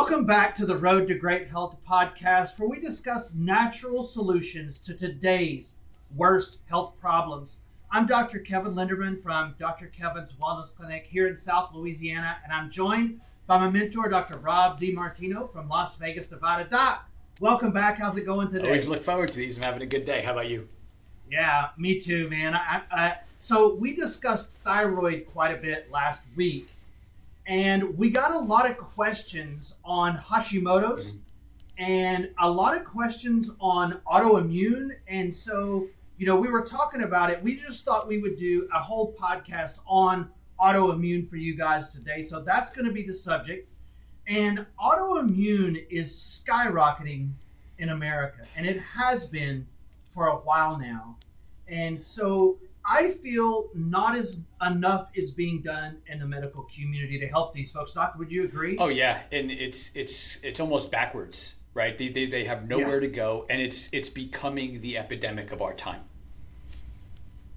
Welcome back to the Road to Great Health podcast, where we discuss natural solutions to today's worst health problems. I'm Dr. Kevin Linderman from Dr. Kevin's Wellness Clinic here in South Louisiana, and I'm joined by my mentor, Dr. Rob DiMartino from Las Vegas, Nevada. Doc, welcome back. How's it going today? Always look forward to these. I'm having a good day. How about you? Yeah, me too, man. So we discussed thyroid quite a bit last week. And we got a lot of questions on Hoshimoto's and a lot of questions on autoimmune. And so, we were talking about it. We just thought we would do a whole podcast on autoimmune for you guys today. So that's going to be the subject. And autoimmune is skyrocketing in America, and it has been for a while now. And so I feel not as enough is being done in the medical community to help these folks. Doc, would you agree? Oh yeah, and it's almost backwards, right? They have nowhere to go, and it's becoming the epidemic of our time.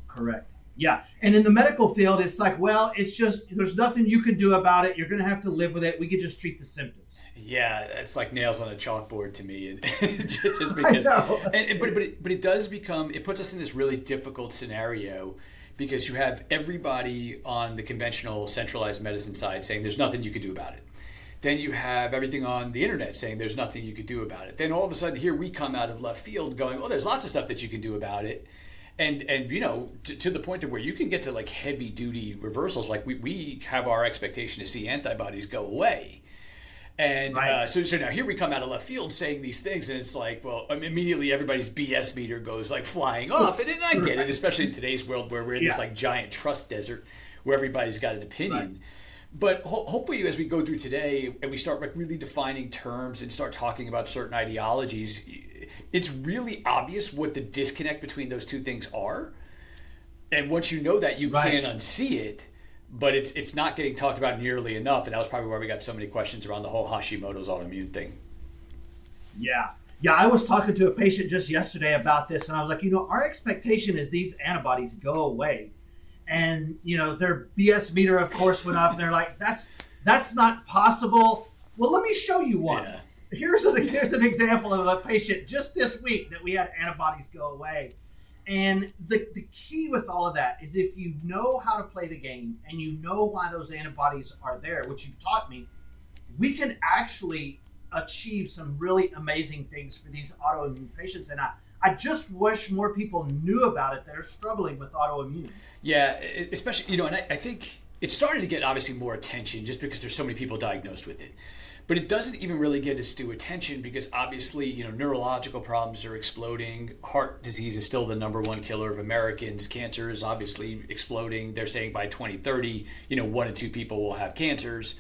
Correct. Yeah, and in the medical field, it's like, well, it's just there's nothing you can do about it. You're going to have to live with it. We could just treat the symptoms. Yeah, it's like nails on a chalkboard to me, and just because. But it does become, it puts us in this really difficult scenario because you have everybody on the conventional centralized medicine side saying there's nothing you could do about it. Then you have everything on the internet saying there's nothing you could do about it. Then all of a sudden here we come out of left field going, oh, there's lots of stuff that you can do about it. And to the point of where you can get to like heavy duty reversals, like we have our expectation to see antibodies go away. And right. So now here we come out of left field saying these things, and it's like, well, immediately everybody's BS meter goes like flying off. And I get it, especially in today's world where we're in this like giant trust desert where everybody's got an opinion. Right. But hopefully as we go through today and we start like really defining terms and start talking about certain ideologies, it's really obvious what the disconnect between those two things are. And once you know that, you can't unsee it. But it's not getting talked about nearly enough, and that was probably why we got so many questions around the whole Hashimoto's autoimmune thing. Yeah, I was talking to a patient just yesterday about this, and I was like, our expectation is these antibodies go away. And, their BS meter, of course, went up, and they're like, that's not possible. Well, let me show you one. Yeah. Here's an example of a patient just this week that we had antibodies go away. And the key with all of that is if you know how to play the game and you know why those antibodies are there, which you've taught me, we can actually achieve some really amazing things for these autoimmune patients. And I just wish more people knew about it that are struggling with autoimmune. Yeah, especially, and I think it's starting to get obviously more attention just because there's so many people diagnosed with it. But it doesn't even really get its due attention because obviously, neurological problems are exploding. Heart disease is still the number one killer of Americans. Cancer is obviously exploding. They're saying by 2030, 1 in 2 people will have cancers.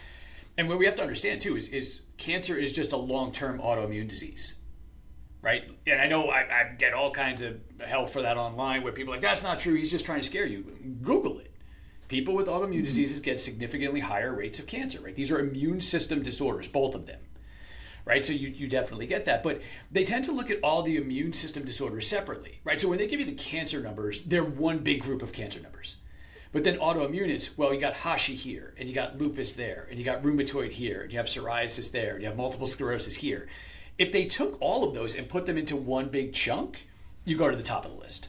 And what we have to understand too is cancer is just a long-term autoimmune disease, right? And I know I get all kinds of hell for that online where people are like, that's not true. He's just trying to scare you. Google it. People with autoimmune diseases get significantly higher rates of cancer, right? These are immune system disorders, both of them, right? So you definitely get that. But they tend to look at all the immune system disorders separately, right? So when they give you the cancer numbers, they're one big group of cancer numbers. But then autoimmune is, well, you got Hashi here, and you got lupus there, and you got rheumatoid here, and you have psoriasis there, and you have multiple sclerosis here. If they took all of those and put them into one big chunk, you go to the top of the list.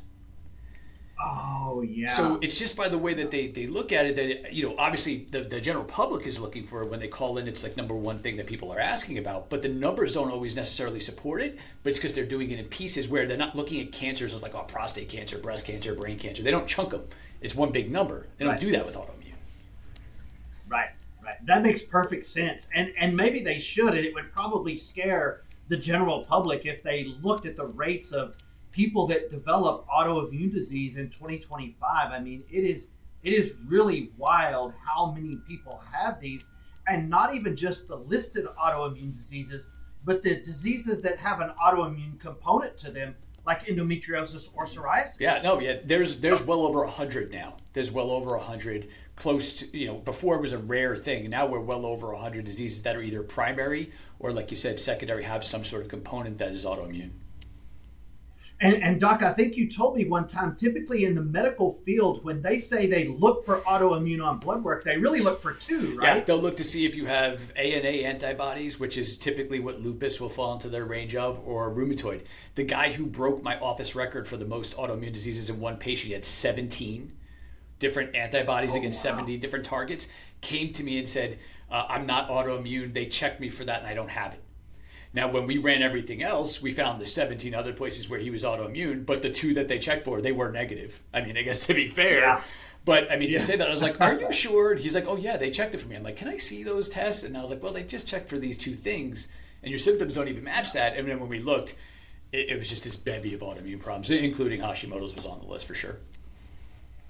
Oh, yeah. So it's just by the way that they look at it that, obviously the general public is looking for it when they call in. It's like number one thing that people are asking about. But the numbers don't always necessarily support it. But it's because they're doing it in pieces where they're not looking at cancers as like, prostate cancer, breast cancer, brain cancer. They don't chunk them. It's one big number. They don't do that with autoimmune. Right. That makes perfect sense. And maybe they should. And it would probably scare the general public if they looked at the rates of people that develop autoimmune disease in 2025. I mean, it is really wild how many people have these, and not even just the listed autoimmune diseases, but the diseases that have an autoimmune component to them, like endometriosis or psoriasis. There's well over 100 now. There's well over 100, close to, before it was a rare thing. Now we're well over 100 diseases that are either primary or, like you said, secondary, have some sort of component that is autoimmune. And Doc, I think you told me one time, typically in the medical field, when they say they look for autoimmune on blood work, they really look for two, right? Yeah, they'll look to see if you have ANA antibodies, which is typically what lupus will fall into their range of, or rheumatoid. The guy who broke my office record for the most autoimmune diseases in one patient, he had 17 different antibodies against 70 different targets, came to me and said, I'm not autoimmune. They checked me for that and I don't have it. Now, when we ran everything else, we found the 17 other places where he was autoimmune, but the two that they checked for, they were negative. I mean, I guess to be fair. Yeah. But, I mean, to say that, I was like, are you sure? He's like, oh, yeah, they checked it for me. I'm like, can I see those tests? And I was like, well, they just checked for these two things, and your symptoms don't even match that. And then when we looked, it was just this bevy of autoimmune problems, including Hashimoto's was on the list for sure.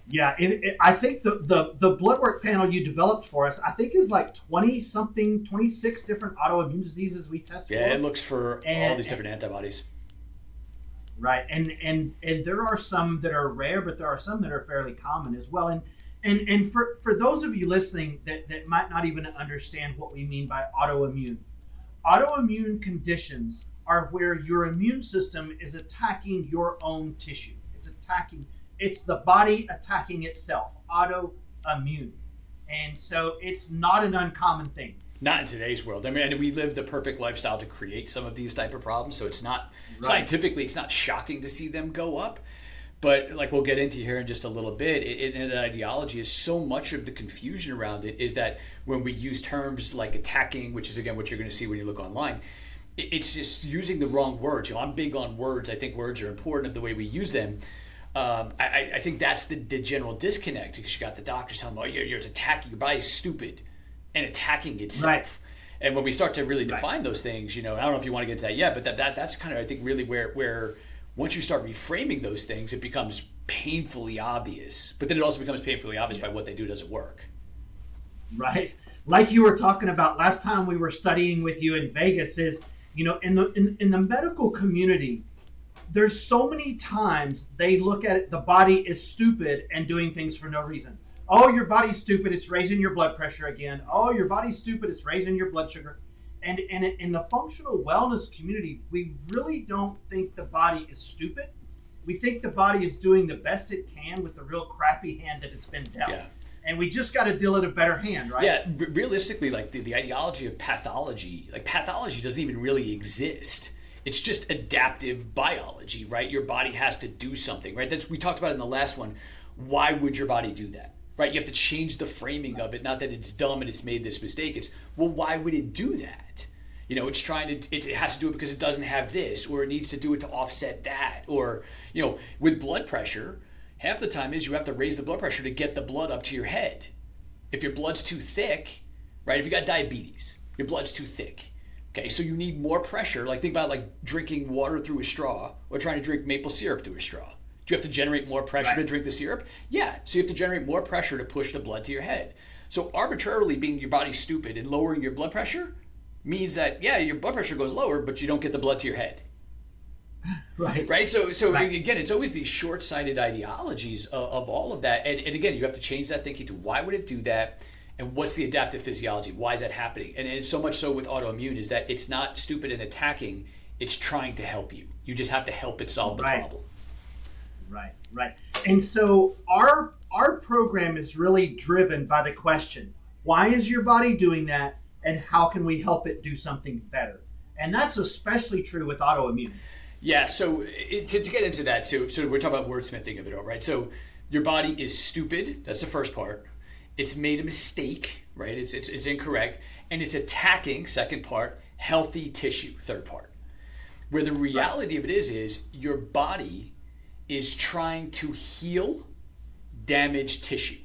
Yeah, I think the blood work panel you developed for us, I think is like 20-something, 26 different autoimmune diseases we test for. Yeah, it looks for all these different antibodies. Right, and there are some that are rare, but there are some that are fairly common as well. And for those of you listening that might not even understand what we mean by autoimmune conditions are where your immune system is attacking your own tissue. It's the body attacking itself, autoimmune. And so it's not an uncommon thing. Not in today's world. I mean, we live the perfect lifestyle to create some of these type of problems. So it's not, scientifically, it's not shocking to see them go up. But like we'll get into here in just a little bit, in ideology is so much of the confusion around it is that when we use terms like attacking, which is again what you're going to see when you look online, it's just using the wrong words. You know, I'm big on words. I think words are important of the way we use them. I think that's the general disconnect because you got the doctors telling them, oh, you're attacking, your body's stupid and attacking itself. Right. And when we start to really define those things, you know, I don't know if you want to get to that yet, but that's kind of, I think, really where once you start reframing those things, it becomes painfully obvious. But then it also becomes painfully obvious by what they do doesn't work. Right. Like you were talking about last time we were studying with you in Vegas is, you know, in the medical community, there's so many times they look at it, the body is stupid and doing things for no reason. Oh, your body's stupid, it's raising your blood pressure again. Oh, your body's stupid, it's raising your blood sugar. And in the functional wellness community, we really don't think the body is stupid. We think the body is doing the best it can with the real crappy hand that it's been dealt. Yeah. And we just got to deal it a better hand, right? Yeah, realistically, like the ideology of pathology, like pathology doesn't even really exist. It's just adaptive biology, right? Your body has to do something, right? We talked about it in the last one. Why would your body do that, right? You have to change the framing of it. Not that it's dumb and it's made this mistake. It's, well, why would it do that? You know, it's trying to, it has to do it because it doesn't have this, or it needs to do it to offset that. Or, you know, with blood pressure, half the time is you have to raise the blood pressure to get the blood up to your head. If your blood's too thick, right? If you got diabetes, your blood's too thick. Okay, so you need more pressure. Like think about like drinking water through a straw or trying to drink maple syrup through a straw. Do you have to generate more pressure to drink the syrup? Yeah, so you have to generate more pressure to push the blood to your head. So arbitrarily being your body stupid and lowering your blood pressure means that, yeah, your blood pressure goes lower, but you don't get the blood to your head. Right? So again, it's always these short-sighted ideologies of all of that. And again, you have to change that thinking to why would it do that? And what's the adaptive physiology? Why is that happening? And it's so much so with autoimmune is that it's not stupid and attacking. It's trying to help you. You just have to help it solve the problem. Right. And so our program is really driven by the question, why is your body doing that? And how can we help it do something better? And that's especially true with autoimmune. Yeah, so to get into that too, so we're talking about wordsmithing a bit, right? So your body is stupid. That's the first part. It's made a mistake, right? It's incorrect. And it's attacking, second part, healthy tissue, third part. Where the reality of it is your body is trying to heal damaged tissue.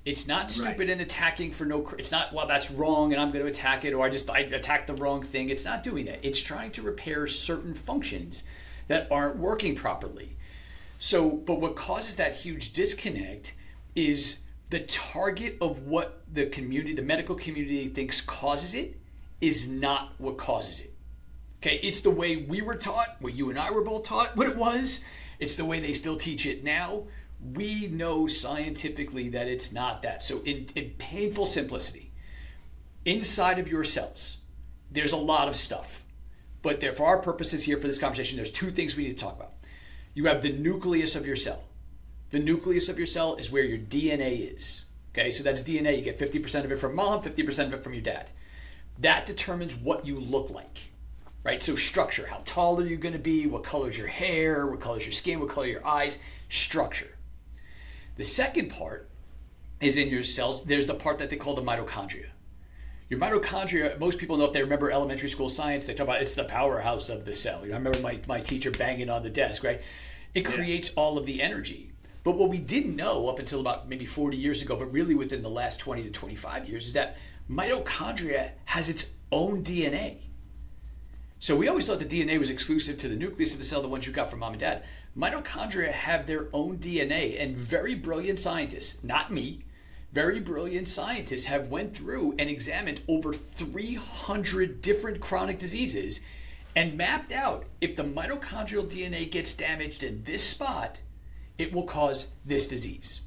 It's not stupid and attacking for no, it's not, well, that's wrong and I'm going to attack it, or I attacked the wrong thing. It's not doing that. It's trying to repair certain functions that aren't working properly. So, but what causes that huge disconnect is the target of what the community, the medical community thinks causes it is not what causes it. Okay, it's the way we were taught, what you and I were both taught what it was. It's the way they still teach it now. We know scientifically that it's not that. So in painful simplicity, inside of your cells, there's a lot of stuff. But for our purposes here for this conversation, there's two things we need to talk about. You have the nucleus of your cell. The nucleus of your cell is where your DNA is. Okay, so that's DNA. You get 50% of it from mom, 50% of it from your dad. That determines what you look like, right? So structure, how tall are you going to be? What color is your hair? What color is your skin? What color are your eyes? Structure. The second part is in your cells. There's the part that they call the mitochondria. Your mitochondria, most people know, if they remember elementary school science, they talk about it's the powerhouse of the cell. I remember my teacher banging on the desk, right? It creates all of the energy. But what we didn't know up until about maybe 40 years ago, but really within the last 20 to 25 years, is that mitochondria has its own DNA. So we always thought the DNA was exclusive to the nucleus of the cell, the ones you got from mom and dad. Mitochondria have their own DNA, and very brilliant scientists, not me, very brilliant scientists have went through and examined over 300 different chronic diseases and mapped out if the mitochondrial DNA gets damaged in this spot, it will cause this disease.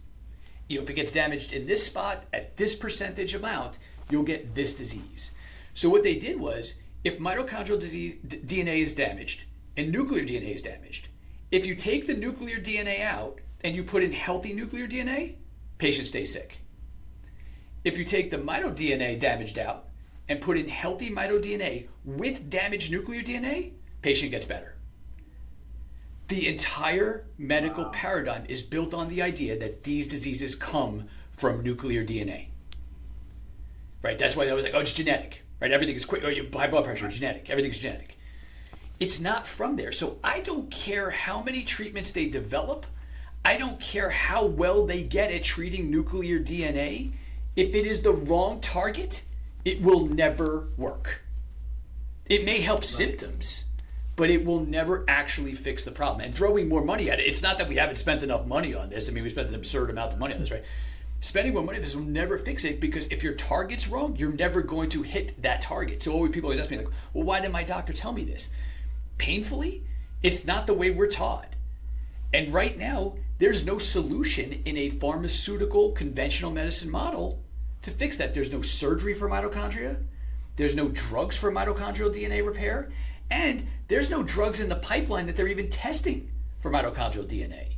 If it gets damaged in this spot at this percentage amount, you'll get this disease. So what they did was, if mitochondrial DNA is damaged and nuclear DNA is damaged, if you take the nuclear DNA out and you put in healthy nuclear DNA, patient stays sick. If you take the mitoDNA damaged out and put in healthy mitoDNA with damaged nuclear DNA, patient gets better. The entire medical paradigm is built on the idea that these diseases come from nuclear DNA. Right? That's why they was like, oh, it's genetic. Right? Everything is quick. Oh, you high blood pressure, genetic. Everything's genetic. It's not from there. So I don't care how many treatments they develop. I don't care how well they get at treating nuclear DNA. If it is the wrong target, it will never work. It may help symptoms, but it will never actually fix the problem. And throwing more money at it, it's not that we haven't spent enough money on this. I mean, we spent an absurd amount of money on this, right? Spending more money on this will never fix it, because if your target's wrong, you're never going to hit that target. So people always ask me, like, well, why did my doctor tell me this? Painfully, it's not the way we're taught. And right now, there's no solution in a pharmaceutical conventional medicine model to fix that. There's no surgery for mitochondria. There's no drugs for mitochondrial DNA repair. And there's no drugs in the pipeline that they're even testing for mitochondrial DNA.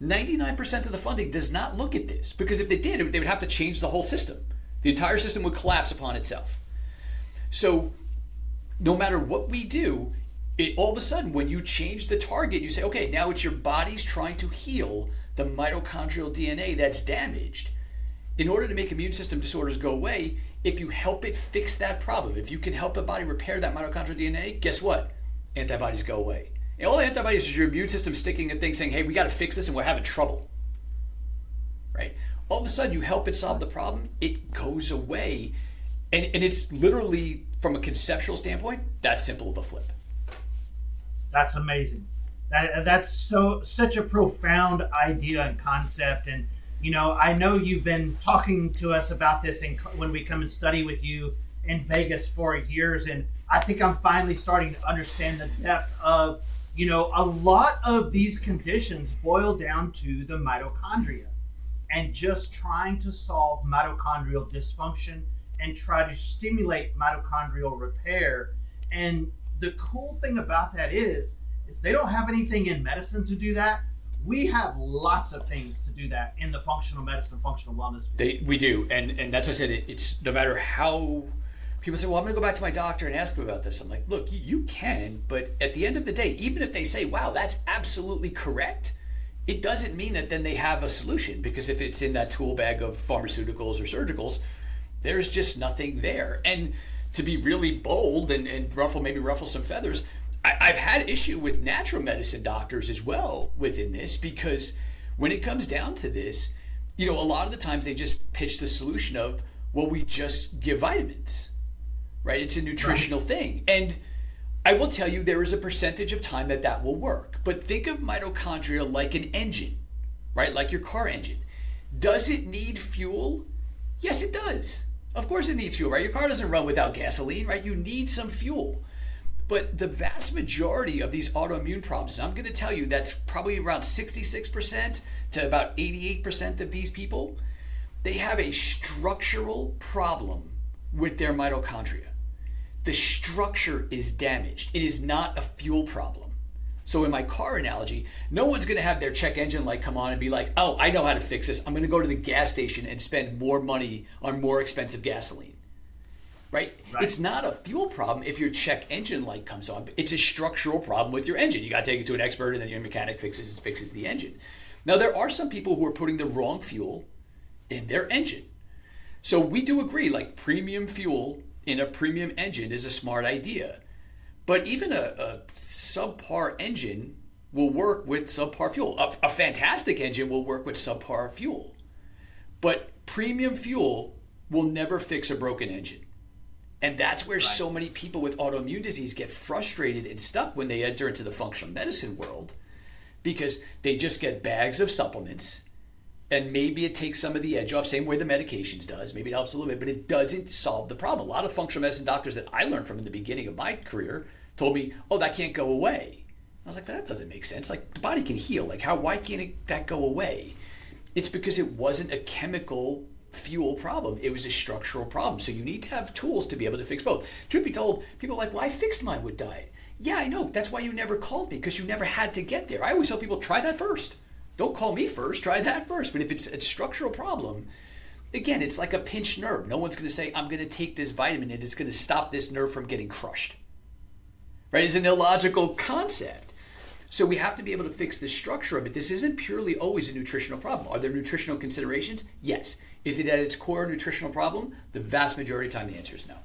99% of the funding does not look at this, because if they did, they would have to change the whole system. The entire system would collapse upon itself. So no matter what we do, all of a sudden, when you change the target, you say, okay, now it's your body's trying to heal the mitochondrial DNA that's damaged. In order to make immune system disorders go away, if you help it fix that problem, if you can help the body repair that mitochondrial DNA, guess what? Antibodies go away. And all the antibodies is your immune system sticking at things saying, hey, we got to fix this and we're having trouble. Right? All of a sudden, you help it solve the problem, it goes away. And it's literally, from a conceptual standpoint, that simple of a flip. That's amazing. That's such a profound idea and concept. And I know you've been talking to us about this when we come and study with you in Vegas for years, and I think I'm finally starting to understand the depth of, a lot of these conditions boil down to the mitochondria, and just trying to solve mitochondrial dysfunction and try to stimulate mitochondrial repair. And the cool thing about that is they don't have anything in medicine to do that. We have lots of things to do that in the functional medicine, functional wellness field. We do, and that's why I said it's no matter how people say, well, I'm going to go back to my doctor and ask him about this. I'm like, look, you can, but at the end of the day, even if they say, wow, that's absolutely correct, it doesn't mean that then they have a solution, because if it's in that tool bag of pharmaceuticals or surgicals, there's just nothing there. And to be really bold and ruffle some feathers, I've had issue with natural medicine doctors as well within this, because when it comes down to this, a lot of the times they just pitch the solution of, well, we just give vitamins, right? It's a nutritional thing. And I will tell you, there is a percentage of time that will work. But think of mitochondria like an engine, right? Like your car engine. Does it need fuel? Yes, it does. Of course it needs fuel, right? Your car doesn't run without gasoline, right? You need some fuel. But the vast majority of these autoimmune problems, and I'm going to tell you that's probably around 66% to about 88% of these people, they have a structural problem with their mitochondria. the structure is damaged. It is not a fuel problem. So in my car analogy, no one's going to have their check engine light come on and be like, oh, I know how to fix this. I'm going to go to the gas station and spend more money on more expensive gasoline. Right? It's not a fuel problem if your check engine light comes on. It's a structural problem with your engine. You got to take it to an expert, and then your mechanic fixes the engine. Now, there are some people who are putting the wrong fuel in their engine. So we do agree, like premium fuel in a premium engine is a smart idea. But even a subpar engine will work with subpar fuel. A fantastic engine will work with subpar fuel. But premium fuel will never fix a broken engine. And that's where so many people with autoimmune disease get frustrated and stuck when they enter into the functional medicine world, because they just get bags of supplements, and maybe it takes some of the edge off, same way the medications does. Maybe it helps a little bit, but it doesn't solve the problem. A lot of functional medicine doctors that I learned from in the beginning of my career told me, oh, that can't go away. I was like, that doesn't make sense. Like, the body can heal. Like, why can't that go away? It's because it wasn't a chemical fuel problem. It was a structural problem. So you need to have tools to be able to fix both. Truth be told, people are like, well, I fixed mine with diet. Yeah, I know. That's why you never called me, because you never had to get there. I always tell people, try that first. Don't call me first. Try that first. But if it's a structural problem, again, it's like a pinched nerve. No one's going to say, I'm going to take this vitamin and it's going to stop this nerve from getting crushed. Right? It's an illogical concept. So we have to be able to fix the structure of it. This isn't purely always a nutritional problem. Are there nutritional considerations? Yes. Is it at its core a nutritional problem? The vast majority of the time, the answer is no.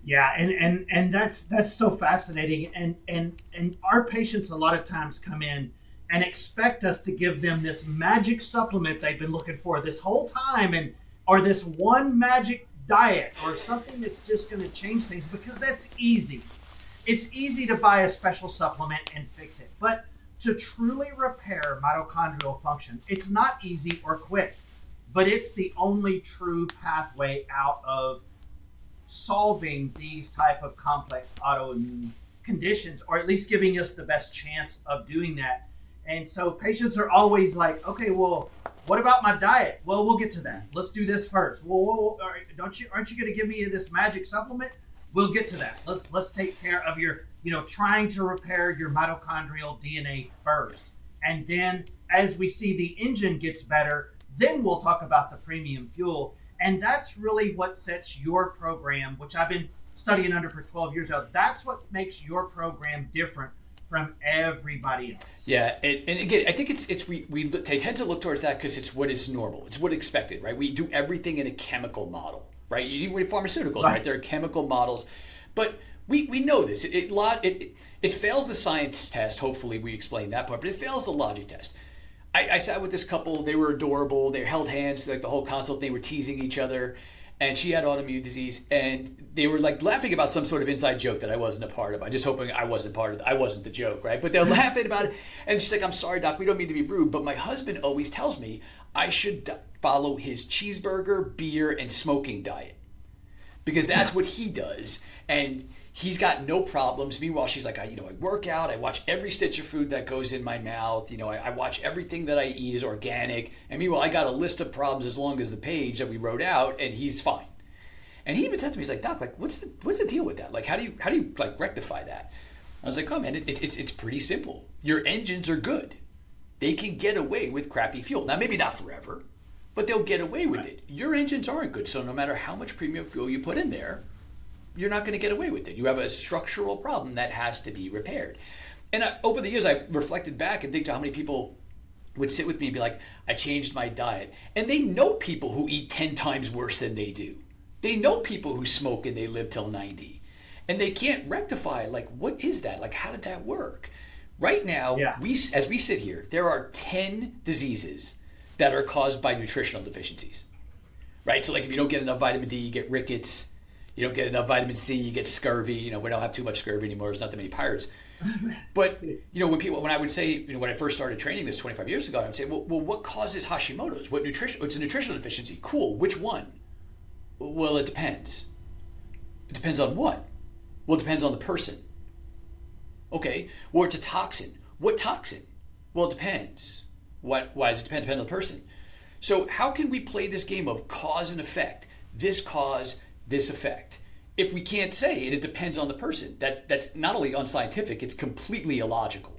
Yeah, and that's so fascinating. And our patients a lot of times come in and expect us to give them this magic supplement they've been looking for this whole time, or this one magic diet or something that's just going to change things, because that's easy. It's easy to buy a special supplement and fix it. But to truly repair mitochondrial function, it's not easy or quick, but it's the only true pathway out of solving these type of complex autoimmune conditions, or at least giving us the best chance of doing that. And so patients are always like, okay, well, what about my diet? Well, we'll get to that. Let's do this first. Whoa, aren't you going to give me this magic supplement? We'll get to that. Let's take care of your, trying to repair your mitochondrial DNA first. And then as we see the engine gets better, then we'll talk about the premium fuel. And that's really what sets your program, which I've been studying under for 12 years now. That's what makes your program different from everybody else. Yeah, and again, I think we tend to look towards that because it's what is normal. It's what expected, right? We do everything in a chemical model, right? You with pharmaceuticals, right? There are chemical models, but we know this. It fails the science test. Hopefully, we explained that part, but it fails the logic test. I sat with this couple. They were adorable. They held hands like the whole consult. They were teasing each other, and she had autoimmune disease, and they were like laughing about some sort of inside joke that I wasn't a part of. I'm just hoping I wasn't part of it. I wasn't the joke, right? But they're laughing about it, and she's like, "I'm sorry, doc. We don't mean to be rude, but my husband always tells me I should follow his cheeseburger, beer, and smoking diet because that's what he does, and he's got no problems." Meanwhile, she's like, I work out. I watch every stitch of food that goes in my mouth. I watch everything that I eat is organic. And meanwhile, I got a list of problems as long as the page that we wrote out, and he's fine. And he even said to me, he's like, "Doc, like, what's the deal with that? Like, how do you like rectify that?" I was like, "Oh man, it's pretty simple. Your engines are good. They can get away with crappy fuel. Now, maybe not forever, but they'll get away with it. Your engines aren't good, so no matter how much premium fuel you put in there, you're not going to get away with it. You have a structural problem that has to be repaired." And over the years, I've reflected back and think how many people would sit with me and be like, "I changed my diet." And they know people who eat 10 times worse than they do. They know people who smoke and they live till 90. And they can't rectify, like, what is that? Like, how did that work? Right now, as we sit here, there are 10 diseases that are caused by nutritional deficiencies. Right? So, like, if you don't get enough vitamin D, you get rickets. You don't get enough vitamin C, you get scurvy. We don't have too much scurvy anymore. There's not that many pirates. But, when I would say, when I first started training this 25 years ago, I would say, well, what causes Hoshimoto's? It's a nutritional deficiency. Cool. Which one? Well, it depends. It depends on what? Well, it depends on the person. Okay. Or it's a toxin. What toxin? Well, it depends. Why does it depend on the person? So how can we play this game of cause and effect? This cause, this effect. if we can't say, and it depends on the person, that's not only unscientific, it's completely illogical.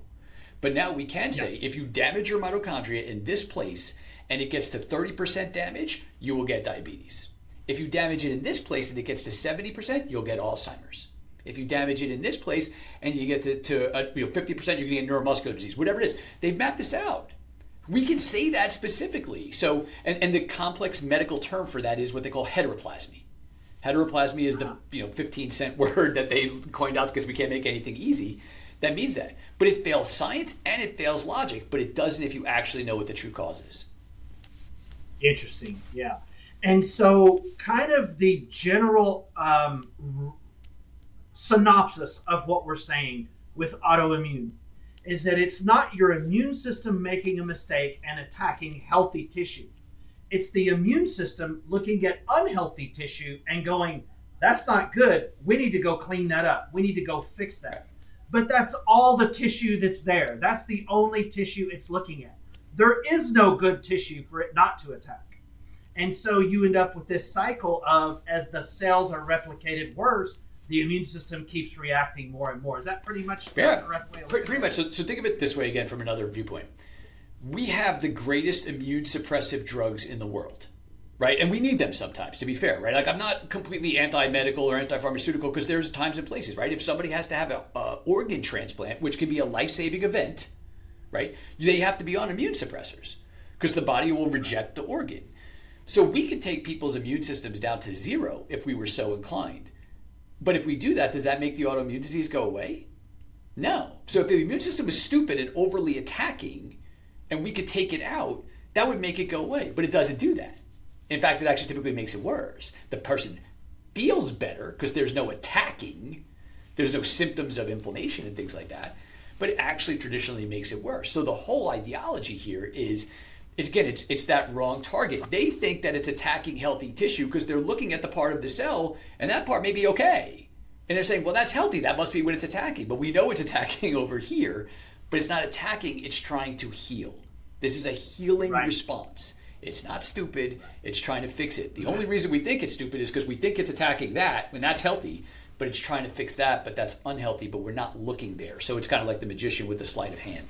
But now we can say, if you damage your mitochondria in this place and it gets to 30% damage, you will get diabetes. If you damage it in this place and it gets to 70%, you'll get Alzheimer's. If you damage it in this place and you get to 50%, you're going to get neuromuscular disease, whatever it is. They've mapped this out. We can say that specifically. So, and the complex medical term for that is what they call heteroplasmy. Heteroplasmy is the 15-cent word that they coined out because we can't make anything easy. That means that. But it fails science and it fails logic, but it doesn't if you actually know what the true cause is. Interesting, yeah. And so kind of the general synopsis of what we're saying with autoimmune is that it's not your immune system making a mistake and attacking healthy tissue. It's the immune system looking at unhealthy tissue and going, that's not good. We need to go clean that up. We need to go fix that. But that's all the tissue that's there. That's the only tissue it's looking at. There is no good tissue for it not to attack. And so you end up with this cycle of, as the cells are replicated worse, the immune system keeps reacting more and more. Is that pretty much the correct way of looking at it? Pretty much. So think of it this way again from another viewpoint. We have the greatest immune suppressive drugs in the world, right? And we need them sometimes, to be fair, right? Like, I'm not completely anti-medical or anti-pharmaceutical because there's times and places, right? If somebody has to have an organ transplant, which can be a life-saving event, right? They have to be on immune suppressors because the body will reject the organ. So we could take people's immune systems down to zero if we were so inclined. But if we do that, does that make the autoimmune disease go away? No. So if the immune system is stupid and overly attacking and we could take it out, that would make it go away. But it doesn't do that. In fact, it actually typically makes it worse. The person feels better because there's no attacking. There's no symptoms of inflammation and things like that. But it actually traditionally makes it worse. So the whole ideology here is it's that wrong target. They think that it's attacking healthy tissue because they're looking at the part of the cell and that part may be okay. And they're saying, well, that's healthy. That must be what it's attacking. But we know it's attacking over here, but it's not attacking. It's trying to heal. This is a healing response. It's not stupid. It's trying to fix it. The only reason we think it's stupid is because we think it's attacking that, and that's healthy, but it's trying to fix that, but that's unhealthy, but we're not looking there. So it's kind of like the magician with the sleight of hand.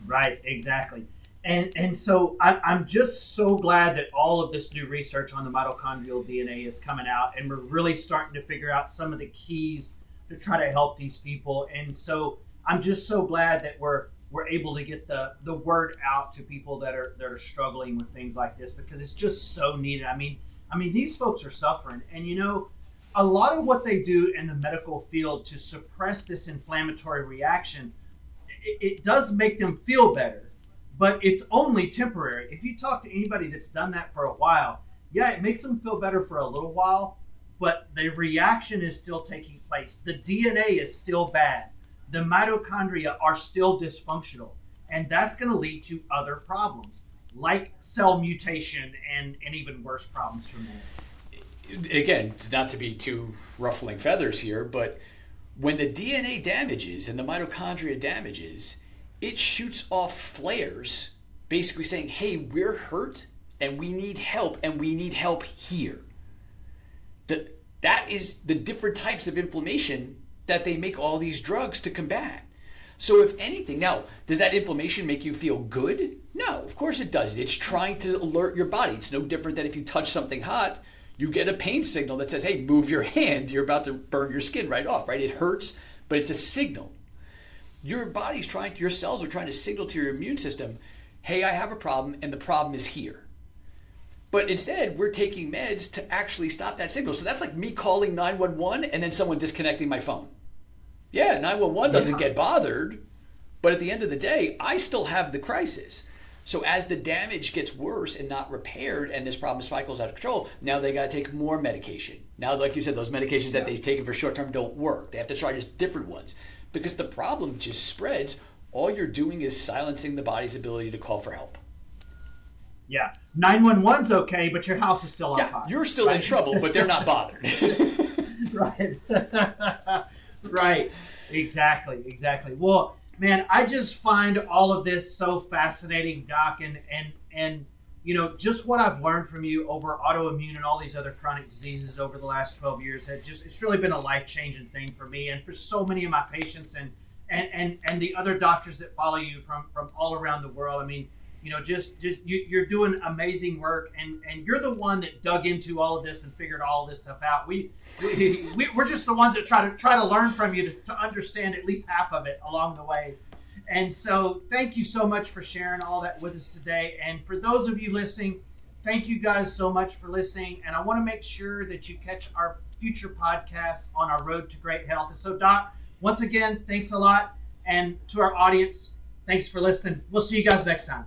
Right, exactly. And so I'm just so glad that all of this new research on the mitochondrial DNA is coming out, and we're really starting to figure out some of the keys to try to help these people. And so I'm just so glad that we're able to get the word out to people that are struggling with things like this, because it's just so needed. I mean, these folks are suffering, and a lot of what they do in the medical field to suppress this inflammatory reaction, it does make them feel better. But it's only temporary. If you talk to anybody that's done that for a while, yeah, it makes them feel better for a little while, but the reaction is still taking place. The DNA is still bad. The mitochondria are still dysfunctional. And that's going to lead to other problems, like cell mutation and even worse problems from there. Again, not to be too ruffling feathers here, but when the DNA damages and the mitochondria damages, it shoots off flares basically saying, hey, we're hurt and we need help here. That is the different types of inflammation that they make all these drugs to combat. So if anything, now, does that inflammation make you feel good? No, of course it doesn't. It's trying to alert your body. It's no different than if you touch something hot, you get a pain signal that says, hey, move your hand. You're about to burn your skin right off, right? It hurts, but it's a signal. Your cells are trying to signal to your immune system, hey, I have a problem, and the problem is here. But instead, we're taking meds to actually stop that signal. So that's like me calling 911 and then someone disconnecting my phone. Yeah, 911 doesn't get bothered, but at the end of the day, I still have the crisis. So as the damage gets worse and not repaired and this problem cycles out of control, now they got to take more medication. Now, like you said, those medications that they've taken for short term don't work. They have to try just different ones. Because the problem just spreads, all you're doing is silencing the body's ability to call for help. Yeah, 911's okay, but your house is still on fire. You're still in trouble, but they're not bothered. Right. Right. Exactly. Well, man, I just find all of this so fascinating, Doc, and just what I've learned from you over autoimmune and all these other chronic diseases over the last 12 years it's really been a life-changing thing for me and for so many of my patients and the other doctors that follow you from all around the world. I mean, you're doing amazing work, and you're the one that dug into all of this and figured all of this stuff out. We're just the ones that try to learn from you to understand at least half of it along the way. And so thank you so much for sharing all that with us today. And for those of you listening, thank you guys so much for listening. And I want to make sure that you catch our future podcasts on our road to great health. And so, Doc, once again, thanks a lot. And to our audience, thanks for listening. We'll see you guys next time.